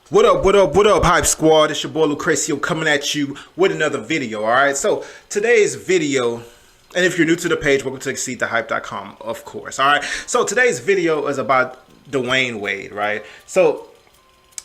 What up, Hype Squad? It's your boy Lucrecio coming at you with another video, alright? So, today's video, and if you're new to the page, welcome to exceedthehype.com, of course, alright? So, today's video is about Dwyane Wade, right? So,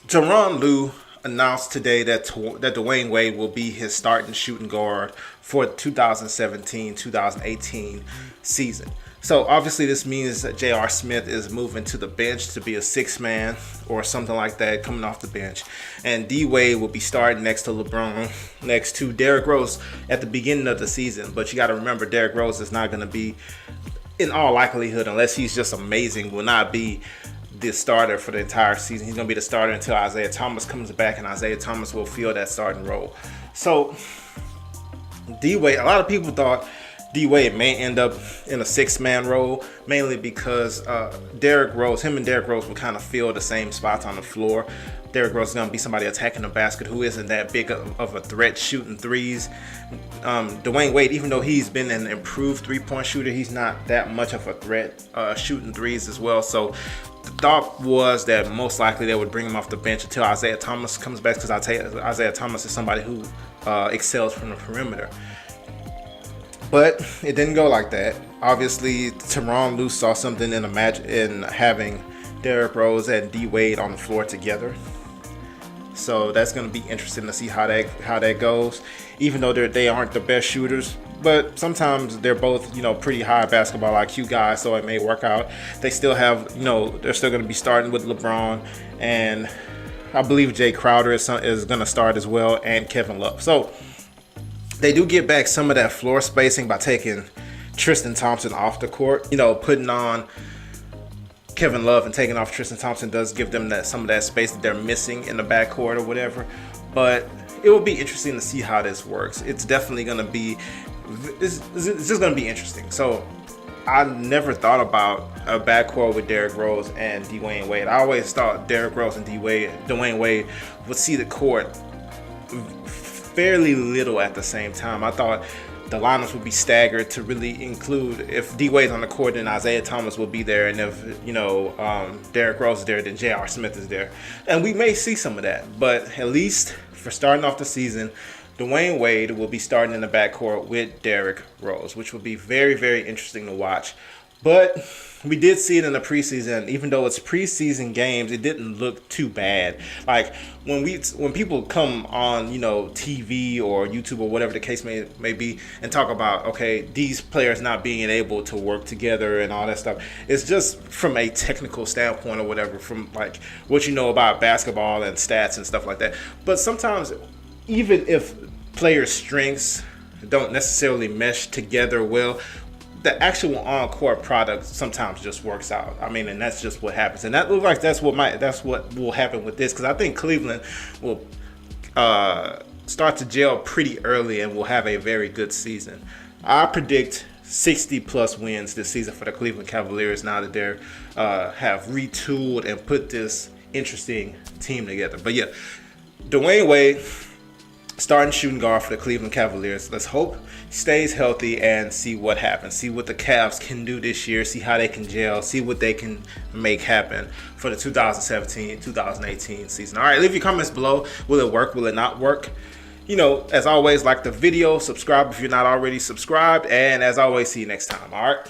Tyronn Lue announced today that Dwyane Wade will be his starting shooting guard for the 2017-2018 season. So obviously this means that J.R. Smith is moving to the bench to be a six-man or something like that, coming off the bench. And D Wade will be starting next to LeBron, next to Derrick Rose at the beginning of the season. But you got to remember, Derrick Rose is not going to be, in all likelihood, unless he's just amazing, will not be the starter for the entire season. He's going to be the starter until Isaiah Thomas comes back, and Isaiah Thomas will fill that starting role. So D Wade, a lot of people thought D Wade may end up in a six-man role, mainly because Derrick Rose will kind of fill the same spots on the floor. Derrick Rose is going to be somebody attacking the basket who isn't that big of a threat shooting threes. Dwyane Wade, even though he's been an improved three-point shooter, he's not that much of a threat shooting threes as well. So the thought was that most likely they would bring him off the bench until Isaiah Thomas comes back, because Isaiah Thomas is somebody who excels from the perimeter. But it didn't go like that. Obviously, Tyronn Lue saw something in a match in having Derrick Rose and D Wade on the floor together. So that's going to be interesting to see how that goes. Even though they aren't the best shooters, but sometimes they're both, pretty high basketball IQ guys, so it may work out. They still have, they're still going to be starting with LeBron, and I believe Jay Crowder is going to start as well, and Kevin Love. So they do get back some of that floor spacing by taking Tristan Thompson off the court. Putting on Kevin Love and taking off Tristan Thompson does give them some of that space that they're missing in the backcourt or whatever. But it will be interesting to see how this works. It's definitely going to be, it's just going to be interesting. So I never thought about a backcourt with Derrick Rose and Dwyane Wade. I always thought Derrick Rose and Dwyane Wade would see the court fairly little at the same time. I thought the lineups would be staggered to really include, if D Wade's on the court, then Isaiah Thomas will be there, and if Derrick Rose is there, then J.R. Smith is there, and we may see some of that. But at least for starting off the season, Dwyane Wade will be starting in the backcourt with Derrick Rose, which will be very, very interesting to watch. But we did see it in the preseason. Even though it's preseason games, it didn't look too bad. Like when people come on, TV or YouTube or whatever the case may be, and talk about, okay, these players not being able to work together and all that stuff, it's just from a technical standpoint or whatever, from like what you know about basketball and stats and stuff like that. But sometimes, even if players' strengths don't necessarily mesh together well, the actual on-court product sometimes just works out. I mean, and that's just what happens. And that looks like that's what will happen with this, because I think Cleveland will start to gel pretty early and will have a very good season. I predict 60+ wins this season for the Cleveland Cavaliers now that they have retooled and put this interesting team together. But yeah, Dwyane Wade, starting shooting guard for the Cleveland Cavaliers. Let's hope he stays healthy and see what happens. See what the Cavs can do this year. See how they can gel. See what they can make happen for the 2017-2018 season. All right, leave your comments below. Will it work? Will it not work? As always, like the video, subscribe if you're not already subscribed, and as always, see you next time. All right.